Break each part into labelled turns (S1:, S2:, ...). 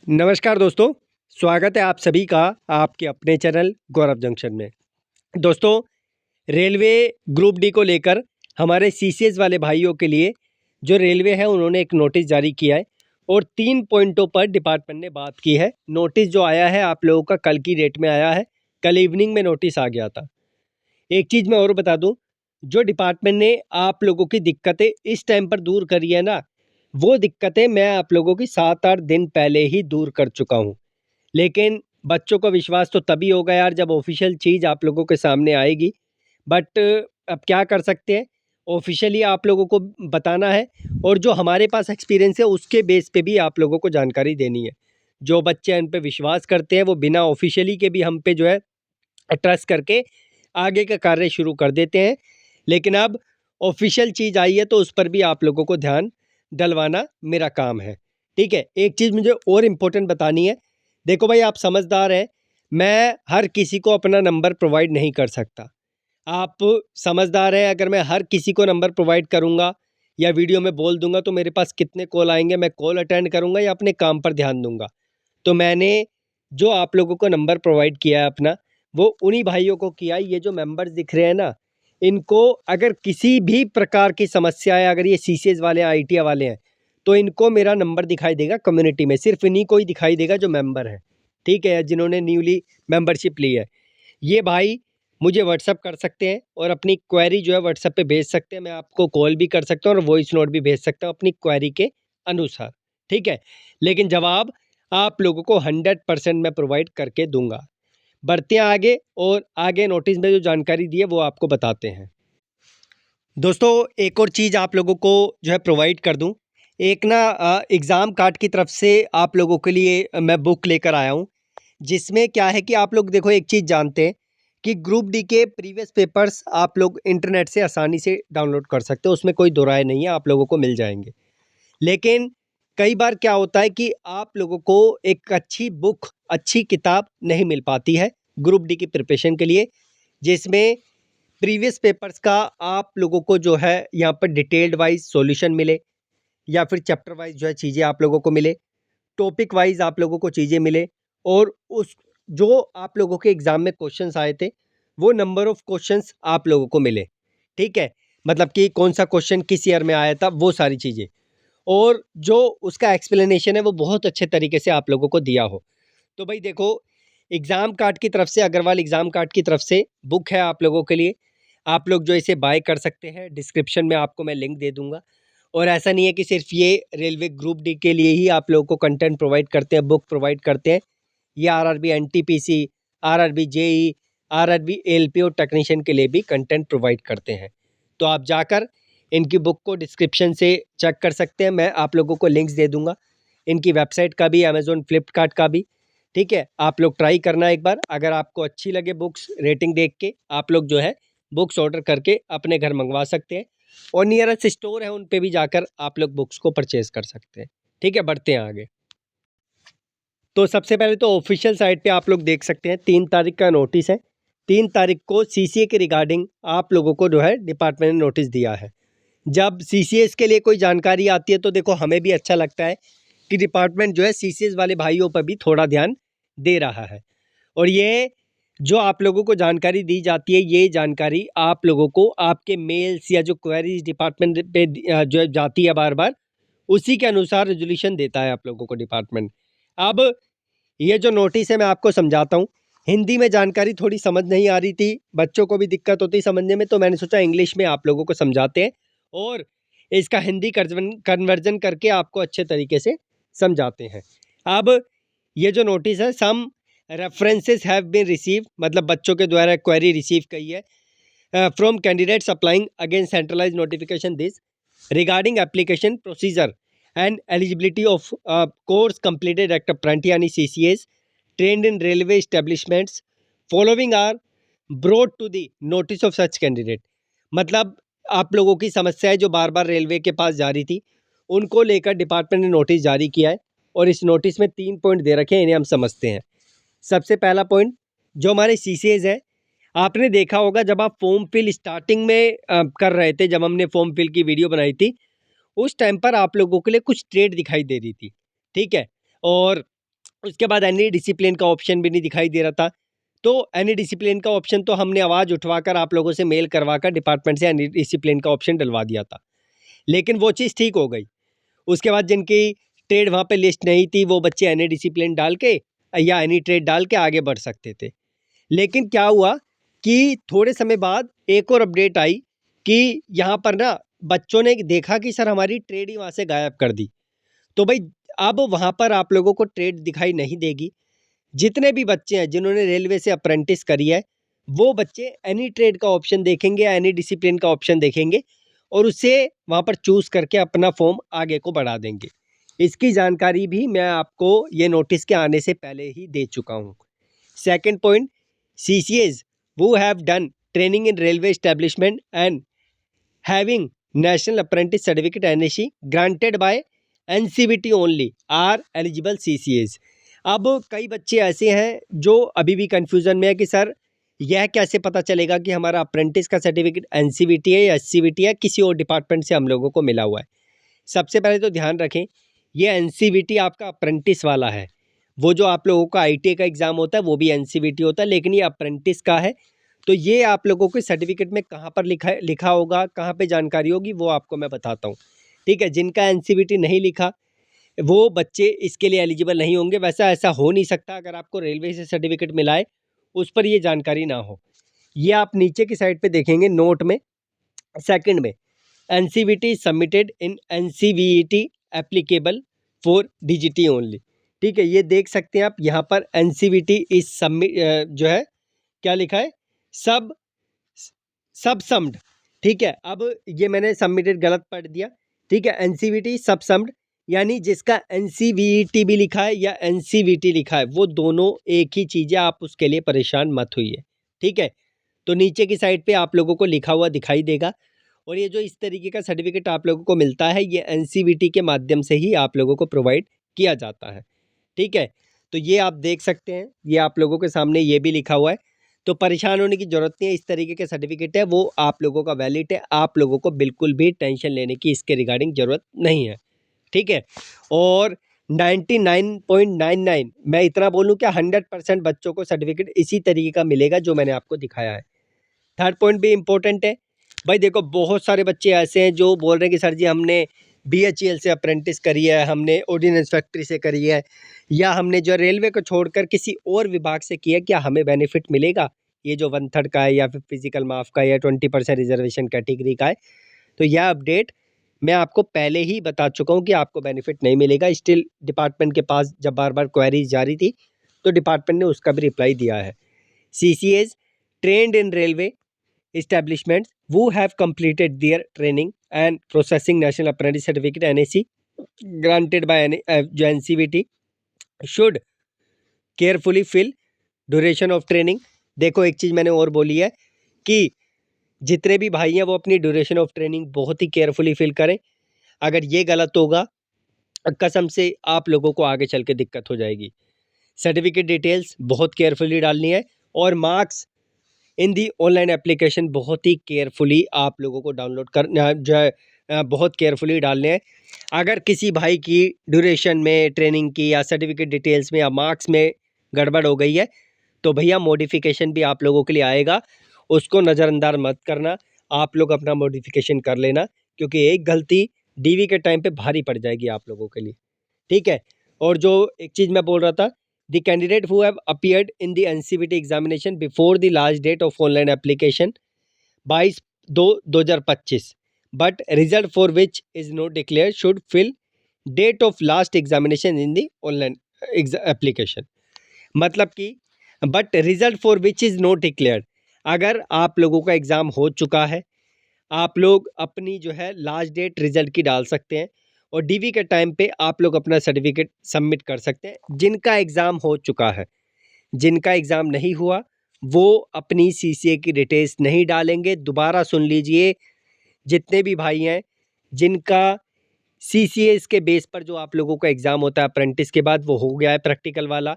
S1: नमस्कार दोस्तों, स्वागत है आप सभी का आपके अपने चैनल गौरव जंक्शन में। दोस्तों, रेलवे ग्रुप डी को लेकर हमारे सीसीएस वाले भाइयों के लिए जो रेलवे है उन्होंने एक नोटिस जारी किया है और 3 पॉइंटों पर डिपार्टमेंट ने बात की है। नोटिस जो आया है आप लोगों का कल की डेट में आया है, कल इवनिंग में नोटिस आ गया था। एक चीज़ मैं और बता दूं, जो डिपार्टमेंट ने आप लोगों की दिक्कतें इस टाइम पर दूर करी है ना, वो दिक्कतें मैं आप लोगों की 7-8 दिन पहले ही दूर कर चुका हूँ। लेकिन बच्चों को विश्वास तो तभी होगा यार जब ऑफिशियल चीज़ आप लोगों के सामने आएगी। बट अब क्या कर सकते हैं, ऑफिशियली आप लोगों को बताना है और जो हमारे पास एक्सपीरियंस है उसके बेस पे भी आप लोगों को जानकारी देनी है। जो बच्चे उन पे विश्वास करते हैं वो बिना ऑफिशियली के भी हम पे जो है ट्रस्ट करके आगे का कार्य शुरू कर देते हैं। लेकिन अब ऑफिशियल चीज़ आई है तो उस पर भी आप लोगों को ध्यान डलवाना मेरा काम है। ठीक है, एक चीज़ मुझे और इम्पोर्टेंट बतानी है। देखो भाई, आप समझदार हैं, मैं हर किसी को अपना नंबर प्रोवाइड नहीं कर सकता। आप समझदार हैं, अगर मैं हर किसी को नंबर प्रोवाइड करूँगा या वीडियो में बोल दूँगा तो मेरे पास कितने कॉल आएँगे, मैं कॉल अटेंड करूँगा या अपने काम पर ध्यान दूँगा। तो मैंने जो आप लोगों को नंबर प्रोवाइड किया है अपना, वो उन्हीं भाइयों को किया है। ये जो मेंबर्स दिख रहे हैं ना, इनको अगर किसी भी प्रकार की समस्या है, अगर ये सीसीएस वाले हैं, आईटीआई वाले हैं, तो इनको मेरा नंबर दिखाई देगा कम्युनिटी में, सिर्फ इन्हीं को ही दिखाई देगा जो मेंबर है। ठीक है, जिन्होंने न्यूली मेंबरशिप ली है। ये भाई मुझे व्हाट्सअप कर सकते हैं और अपनी क्वेरी जो है व्हाट्सअप पे भेज सकते हैं। मैं आपको कॉल भी कर सकता हूँ और वॉइस नोट भी भेज सकता हूँ अपनी क्वेरी के अनुसार। ठीक है, लेकिन जवाब आप लोगों को 100% मैं प्रोवाइड करके दूंगा। बढ़ते हैं आगे और आगे नोटिस में जो जानकारी दी है वो आपको बताते हैं। दोस्तों, एक और चीज़ आप लोगों को जो है प्रोवाइड कर दूं, एक ना एग्ज़ाम कार्ड की तरफ से आप लोगों के लिए मैं बुक लेकर आया हूं, जिसमें क्या है कि आप लोग देखो एक चीज़ जानते हैं कि ग्रुप डी के प्रीवियस पेपर्स आप लोग इंटरनेट से आसानी से डाउनलोड कर सकते हो, उसमें कोई दो राय नहीं है, आप लोगों को मिल जाएंगे। लेकिन कई बार क्या होता है कि आप लोगों को एक अच्छी बुक, अच्छी किताब नहीं मिल पाती है ग्रुप डी की प्रिपरेशन के लिए, जिसमें प्रीवियस पेपर्स का आप लोगों को जो है यहाँ पर डिटेल्ड वाइज सॉल्यूशन मिले या फिर चैप्टर वाइज जो है चीज़ें आप लोगों को मिले, टॉपिक वाइज आप लोगों को चीज़ें मिले और उस जो आप लोगों के एग्ज़ाम में क्वेश्चंस आए थे, वो नंबर ऑफ क्वेश्चंस आप लोगों को मिले। ठीक है? मतलब कि कौन-सा क्वेश्चन किस ईयर में आया था, वो सारी चीज़ें। और जो उसका एक्सप्लेनेशन है वो बहुत अच्छे तरीके से आप लोगों को दिया हो। तो भाई देखो, एग्ज़ाम कार्ड की तरफ से, अग्रवाल एग्ज़ाम कार्ड की तरफ से बुक है आप लोगों के लिए। आप लोग जो इसे बाय कर सकते हैं, डिस्क्रिप्शन में आपको मैं लिंक दे दूँगा। और ऐसा नहीं है कि सिर्फ़ ये रेलवे ग्रुप डी के लिए ही आप लोगों को कंटेंट प्रोवाइड करते हैं, बुक प्रोवाइड करते हैं। ये RRB NTPC, RRB JEE, RRB ALP और टेक्नीशियन के लिए भी कंटेंट प्रोवाइड करते हैं। तो आप जाकर इनकी बुक को डिस्क्रिप्शन से चेक कर सकते हैं, मैं आप लोगों को लिंक्स दे दूँगा। इनकी वेबसाइट का भी, अमेज़न, फ्लिपकार्ट का भी। ठीक है? आप लोग ट्राई करना एक बार, अगर आपको अच्छी लगे बुक्स, रेटिंग देख के आप लोग जो है बुक्स ऑर्डर करके अपने घर मँगवा सकते हैं और नियरेस्ट स्टोर है उन पे भी जाकर आप लोग बुक्स को परचेज़ कर सकते हैं। ठीक है? बढ़ते हैं आगे। तो सबसे पहले तो ऑफिशियल साइट पे आप लोग देख सकते हैं 3 तारीख का नोटिस है। 3 तारीख को सीसीए के रिगार्डिंग आप लोगों को जो है डिपार्टमेंट ने नोटिस दिया है। जब सीसीएस के लिए कोई जानकारी आती है तो देखो हमें भी अच्छा लगता है कि डिपार्टमेंट जो है सीसीएस वाले भाइयों पर भी थोड़ा ध्यान दे रहा है। और ये जो आप लोगों को जानकारी दी जाती है, ये जानकारी आप लोगों को आपके मेल्स या जो क्वेरीज डिपार्टमेंट पे जो है जाती है बार बार, उसी के अनुसार रेजोल्यूशन देता है आप लोगों को डिपार्टमेंट। अब ये जो नोटिस है मैं आपको समझाता हूँ। हिंदी में जानकारी थोड़ी समझ नहीं आ रही थी, बच्चों को भी दिक्कत होती समझने में, तो मैंने सोचा इंग्लिश में आप लोगों को समझाते हैं और इसका हिंदी कन्वर्जन करके आपको अच्छे तरीके से समझाते हैं। अब ये जो नोटिस है, some references have been receive, मतलब बच्चों के द्वारा क्वेरी रिसीव की है from candidates applying against centralise notification this regarding application procedure and eligibility of course completed at apprentice यानी CCAs trained in railway establishments following are brought to the notice of such candidate। मतलब आप लोगों की समस्याएं जो बार बार railway के पास जा रही थी, उनको लेकर डिपार्टमेंट ने नोटिस जारी किया है और इस नोटिस में 3 पॉइंट दे रखे हैं, इन्हें हम समझते हैं। सबसे पहला पॉइंट, जो हमारे CCAs है, आपने देखा होगा जब आप फॉर्म फिल स्टार्टिंग में कर रहे थे, जब हमने फॉर्म फिल की वीडियो बनाई थी, उस टाइम पर आप लोगों के लिए कुछ ट्रेड दिखाई दे रही थी। ठीक है? और उसके बाद एनी डिसिप्लिन का ऑप्शन भी नहीं दिखाई दे रहा था। तो एनी डिसिप्लिन का ऑप्शन तो हमने आवाज़ उठवाकर आप लोगों से मेल करवाकर डिपार्टमेंट से एनी डिसिप्लिन का ऑप्शन डलवा दिया था, लेकिन वो चीज़ ठीक हो गई। उसके बाद जिनकी ट्रेड वहाँ पे लिस्ट नहीं थी, वो बच्चे एनी डिसिप्लिन डाल के या एनी ट्रेड डाल के आगे बढ़ सकते थे। लेकिन क्या हुआ कि थोड़े समय बाद एक और अपडेट आई कि यहाँ पर ना बच्चों ने देखा कि सर हमारी ट्रेड ही वहाँ से गायब कर दी। तो भाई अब वहाँ पर आप लोगों को ट्रेड दिखाई नहीं देगी। जितने भी बच्चे हैं जिन्होंने रेलवे से अप्रेंटिस करी है, वो बच्चे एनी ट्रेड का ऑप्शन देखेंगे या एनी डिसिप्लिन का ऑप्शन देखेंगे और उससे वहाँ पर चूज़ करके अपना फॉर्म आगे को बढ़ा देंगे। इसकी जानकारी भी मैं आपको ये नोटिस के आने से पहले ही दे चुका हूँ। Second point, CCAs who have done training in railway establishment and having National Apprentice Certificate NAC granted by NCVT only are eligible CCAs। अब कई बच्चे ऐसे हैं जो अभी भी कंफ्यूजन में है कि सर यह कैसे पता चलेगा कि हमारा अप्रेंटिस का सर्टिफिकेट NCVT है या SCVT है, किसी और डिपार्टमेंट से हम लोगों को मिला हुआ है। सबसे पहले तो ध्यान रखें, ये NCVT आपका अप्रेंटिस वाला है। वो जो आप लोगों का ITA का एग्ज़ाम होता है वो भी NCVT होता है, लेकिन ये अप्रेंटिस का है। तो ये आप लोगों के सर्टिफिकेट में कहाँ पर लिखा होगा, कहाँ पे जानकारी होगी, वो आपको मैं बताता हूँ। ठीक है, जिनका NCVT नहीं लिखा वो बच्चे इसके लिए एलिजिबल नहीं होंगे। वैसा ऐसा हो नहीं सकता, अगर आपको रेलवे से सर्टिफिकेट मिला है उस पर ये जानकारी ना हो। ये आप नीचे की साइड पे देखेंगे नोट में, सेकंड में, NCVT submitted in NCVET applicable for DGT only. ठीक है, ये देख सकते हैं आप यहाँ पर NCVT इज सबमिट जो है क्या लिखा है, सबसम्ड। ठीक है, अब ये मैंने सबमिटेड गलत पढ़ दिया। ठीक है, NCVT सबसम्ड यानी जिसका NCVET भी लिखा है या NCVT लिखा है वो दोनों एक ही चीज़ है, आप उसके लिए परेशान मत होइए। ठीक है, तो नीचे की साइड पे आप लोगों को लिखा हुआ दिखाई देगा और ये जो इस तरीके का सर्टिफिकेट आप लोगों को मिलता है ये NCVT के माध्यम से ही आप लोगों को प्रोवाइड किया जाता है। ठीक है, तो ये आप देख सकते हैं, ये आप लोगों के सामने ये भी लिखा हुआ है, तो परेशान होने की ज़रूरत नहीं है। इस तरीके के सर्टिफिकेट है वो आप लोगों का वैलिड है, आप लोगों को बिल्कुल भी टेंशन लेने की इसके रिगार्डिंग ज़रूरत नहीं है। ठीक है, और 99.99 मैं इतना बोलूँ क्या 100% बच्चों को सर्टिफिकेट इसी तरीके का मिलेगा जो मैंने आपको दिखाया है। थर्ड पॉइंट भी इम्पोर्टेंट है। भाई देखो, बहुत सारे बच्चे ऐसे हैं जो बोल रहे हैं कि सर जी हमने BHEL से अप्रेंटिस करी है, हमने ऑर्डिनेंस फैक्ट्री से करी है, या हमने जो रेलवे को छोड़कर किसी और विभाग से किया, क्या हमें बेनिफिट मिलेगा? ये जो 1/3 का है या फिर फिजिकल माफ का या 20% रिजर्वेशन कैटेगरी का है, तो यह अपडेट मैं आपको पहले ही बता चुका हूँ कि आपको बेनिफिट नहीं मिलेगा। स्टिल डिपार्टमेंट के पास जब बार बार क्वेरीज जारी थी तो डिपार्टमेंट ने उसका भी रिप्लाई दिया है। CCAs trained in railway establishments who have completed their training and processing National Apprentice Certificate NAC granted by जो NCVT should carefully fill duration of training। देखो एक चीज़ मैंने और बोली है कि जितने भी भाई हैं वो अपनी ड्यूरेशन ऑफ ट्रेनिंग बहुत ही केयरफुली फिल करें। अगर ये गलत होगा कसम से आप लोगों को आगे चल के दिक्कत हो जाएगी। सर्टिफिकेट डिटेल्स बहुत केयरफुली डालनी है और marks in the online application बहुत ही केयरफुली आप लोगों को डाउनलोड करना जो है बहुत केयरफुली डालने हैं। अगर किसी भाई की ड्यूरेशन में, ट्रेनिंग की या सर्टिफिकेट डिटेल्स में या मार्क्स में गड़बड़ हो गई है तो भैया मॉडिफिकेशन भी आप लोगों के लिए आएगा, उसको नज़रअंदाज मत करना, आप लोग अपना मॉडिफिकेशन कर लेना, क्योंकि एक गलती DV के टाइम पे भारी पड़ जाएगी आप लोगों के लिए। ठीक है, और जो एक चीज़ मैं बोल रहा था, the candidate who have appeared in the NCVT examination before the last date of online application 22/2/2025 but result for which is not declare should fill date of last examination in the online application. मतलब कि but result for which is not declare, अगर आप लोगों का exam हो चुका है आप लोग अपनी जो है लास्ट डेट रिजल्ट की डाल सकते हैं और DV के टाइम पे आप लोग अपना सर्टिफिकेट सबमिट कर सकते हैं। जिनका एग्ज़ाम हो चुका है, जिनका एग्ज़ाम नहीं हुआ वो अपनी CCA की डिटेल्स नहीं डालेंगे। दोबारा सुन लीजिए, जितने भी भाई हैं जिनका CCA के बेस पर जो आप लोगों का एग्ज़ाम होता है अप्रेंटिस के बाद वो हो गया है प्रैक्टिकल वाला,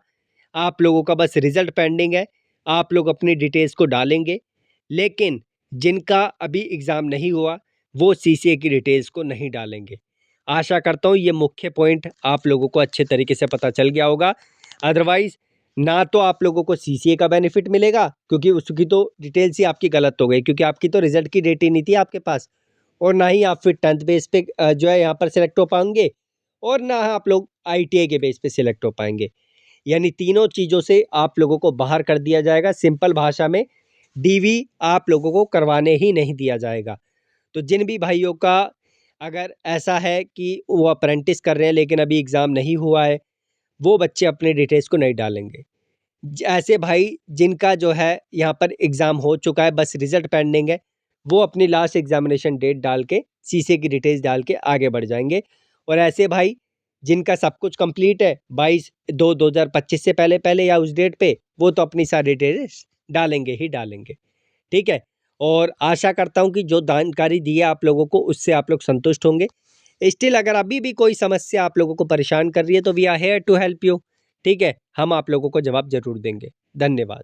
S1: आप लोगों का बस रिज़ल्ट पेंडिंग है, आप लोग अपनी डिटेल्स को डालेंगे। लेकिन जिनका अभी एग्ज़ाम नहीं हुआ वो CCA की डिटेल्स को नहीं डालेंगे। आशा करता हूँ ये मुख्य पॉइंट आप लोगों को अच्छे तरीके से पता चल गया होगा। अदरवाइज़ ना तो आप लोगों को सीसीए का बेनिफिट मिलेगा, क्योंकि उसकी तो डिटेल्स ही आपकी गलत हो गई, क्योंकि आपकी तो रिज़ल्ट की डेट ही नहीं थी आपके पास। और ना ही आप फिर 10th बेस पे जो है यहाँ पर सेलेक्ट हो पाएँगे, और ना आप लोग आईटीआई के बेस पे सेलेक्ट हो पाएँगे। यानी तीनों चीज़ों से आप लोगों को बाहर कर दिया जाएगा। सिंपल भाषा में डीवी आप लोगों को करवाने ही नहीं दिया जाएगा। तो जिन भी भाइयों का अगर ऐसा है कि वो अप्रेंटिस कर रहे हैं लेकिन अभी एग्ज़ाम नहीं हुआ है, वो बच्चे अपने डिटेल्स को नहीं डालेंगे। ऐसे भाई जिनका जो है यहाँ पर एग्ज़ाम हो चुका है, बस रिज़ल्ट पेंडिंग है, वो अपनी लास्ट एग्ज़ामिनेशन डेट डाल के सीसीए की डिटेल्स डाल के आगे बढ़ जाएँगे। और ऐसे भाई जिनका सब कुछ कंप्लीट है 22/2/2025 से पहले-पहले या उस डेट पे, वो तो अपनी सारी डिटेल्स डालेंगे ही डालेंगे। ठीक है? और आशा करता हूँ कि जो जानकारी दी है आप लोगों को, उससे आप लोग संतुष्ट होंगे। स्टिल अगर अभी भी कोई समस्या आप लोगों को परेशान कर रही है, तो we are here to help you. ठीक है? हम आप लोगों को जवाब ज़रूर देंगे। धन्यवाद।